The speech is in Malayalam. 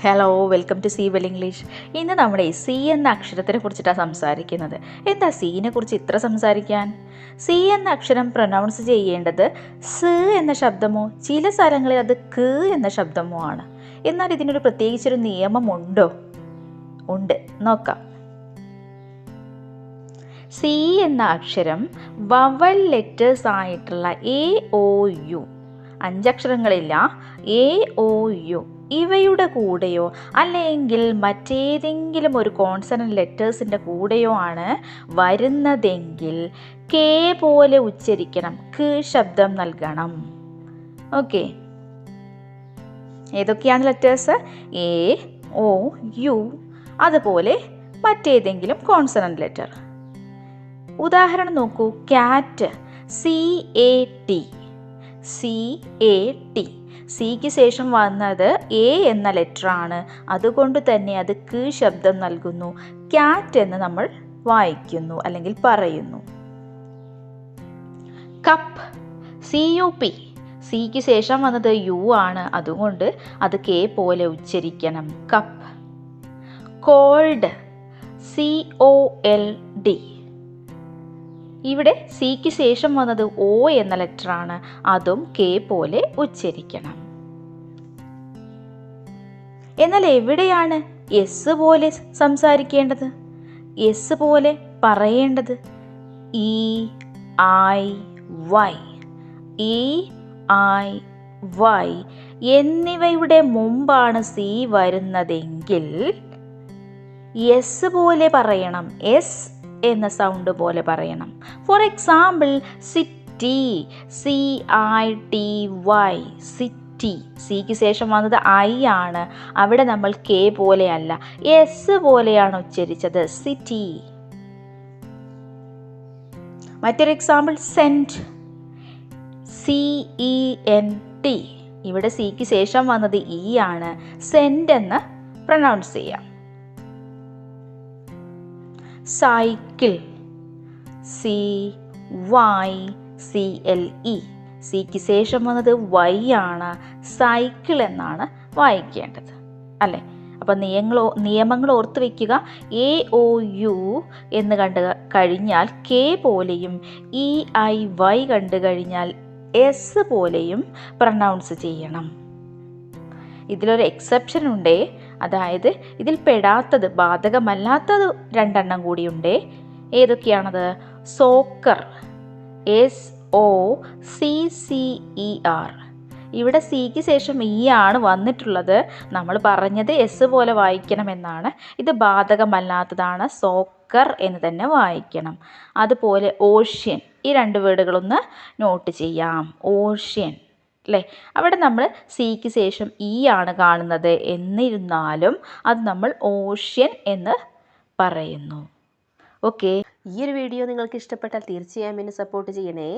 Hello, welcome to see well English. ഇന്ന് നമ്മുടെ സി എന്ന അക്ഷരത്തിനെ കുറിച്ചിട്ടാണ് സംസാരിക്കുന്നത്. എന്താ സീനെ കുറിച്ച് ഇത്ര സംസാരിക്കാൻ? സി എന്ന അക്ഷരം പ്രൊനൗൺസ് ചെയ്യേണ്ടത് സ് എന്ന ശബ്ദമോ ചില സ്ഥലങ്ങളിൽ അത് ക എന്ന ശബ്ദമോ ആണ്. എന്നാൽ ഇതിനൊരു പ്രത്യേകിച്ചൊരു നിയമമുണ്ടോ? ഉണ്ട്, നോക്കാം. സി എന്ന അക്ഷരം വവൽ ലെറ്റേഴ്സ് ആയിട്ടുള്ള എ ഒ യു, 5 അക്ഷരങ്ങളില്ല, എ ഒ യു ഇവയുടെ കൂടെയോ അല്ലെങ്കിൽ മറ്റേതെങ്കിലും ഒരു കോൺസണന്റ് ലെറ്റേഴ്സിൻ്റെ കൂടെയോ ആണ് വരുന്നതെങ്കിൽ കെ പോലെ ഉച്ചരിക്കണം, ക ശബ്ദം നൽകണം. ഓക്കെ, ഏതൊക്കെയാണ് ലെറ്റേഴ്സ്? എ ഒ യു, അതുപോലെ മറ്റേതെങ്കിലും കോൺസണന്റ് ലെറ്റർ. ഉദാഹരണം നോക്കൂ, കാറ്റ്, CAT, CAT. സിക്ക് ശേഷം വന്നത് എ എന്ന ലെറ്ററാണ്, അതുകൊണ്ട് തന്നെ അത് ക ശബ്ദം നൽകുന്നു. കാറ്റ് എന്ന് നമ്മൾ വായിക്കുന്നു അല്ലെങ്കിൽ പറയുന്നു. കപ്പ്, CUP, സിക്ക് ശേഷം വന്നത് യു ആണ്, അതുകൊണ്ട് അത് കെ പോലെ ഉച്ചരിക്കണം, കപ്പ്. കോൾഡ്, COLD, ഇവിടെ സിക്ക് ശേഷം വന്നത് ഒ എന്ന ലെറ്ററാണ്, അതും കെ പോലെ ഉച്ചരിക്കണം. എന്നാൽ എവിടെയാണ് എസ് പോലെ സംസാരിക്കേണ്ടത്, എസ് പോലെ പറയേണ്ടത്? EIY, EIY എന്നിവയുടെ മുമ്പാണ് സി വരുന്നതെങ്കിൽ എസ് പോലെ പറയണം, എസ് എന്ന സൗണ്ട് പോലെ പറയണം. For example, city, CITY, city. സിക്ക് ശേഷം വന്നത് ഐ ആണ്, അവിടെ നമ്മൾ കെ പോലെയല്ല, എസ് പോലെയാണ് ഉച്ചരിച്ചത്, സിറ്റി. മറ്റൊരു എക്സാമ്പിൾ, സെന്റ്, CENT. ഇവിടെ സിക്ക് ശേഷം വന്നത് ഇ ആണ്, സെന്റ് എന്ന് പ്രൊനൗൺസ് ചെയ്യാം. Cycle, CYCLE. സിക്ക് ശേഷം വന്നത് വൈ ആണ്, സൈക്കിൾ എന്നാണ് വായിക്കേണ്ടത്, അല്ലേ? അപ്പം നിയമങ്ങൾ ഓർത്ത് വയ്ക്കുക. AOU എന്ന് കണ്ടു കഴിഞ്ഞാൽ കെ പോലെയും, EIY കണ്ടു കഴിഞ്ഞാൽ എസ് പോലെയും പ്രൊനൗൺസ് ചെയ്യണം. ഇതിലൊരു എക്സെപ്ഷൻ ഉണ്ട്, അതായത് ഇതിൽ പെടാത്തത്, ബാധകമല്ലാത്തത് 2 കൂടിയുണ്ട്. ഏതൊക്കെയാണത്? Soccer, SOCCER. ഇവിടെ സിക്ക് ശേഷം ഇ ആണ് വന്നിട്ടുള്ളത്, നമ്മൾ പറഞ്ഞത് എസ് പോലെ വായിക്കണമെന്നാണ്. ഇത് ബാധകമല്ലാത്തതാണ്, സോക്കർ എന്ന് തന്നെ വായിക്കണം. അതുപോലെ ഓഷ്യൻ, ഈ 2 വേർഡുകളൊന്ന് നോട്ട് ചെയ്യാം. ഓഷ്യൻ, അല്ലേ? അവിടെ നമ്മൾ സിക്ക് ശേഷം ഇ ആണ് കാണുന്നത്, എന്നിരുന്നാലും അത് നമ്മൾ ഓഷ്യൻ എന്ന് പറയുന്നു. ഓക്കെ, ഈ ഒരു വീഡിയോ നിങ്ങൾക്ക് ഇഷ്ടപ്പെട്ടാൽ തീർച്ചയായും എന്നെ സപ്പോർട്ട് ചെയ്യണേ.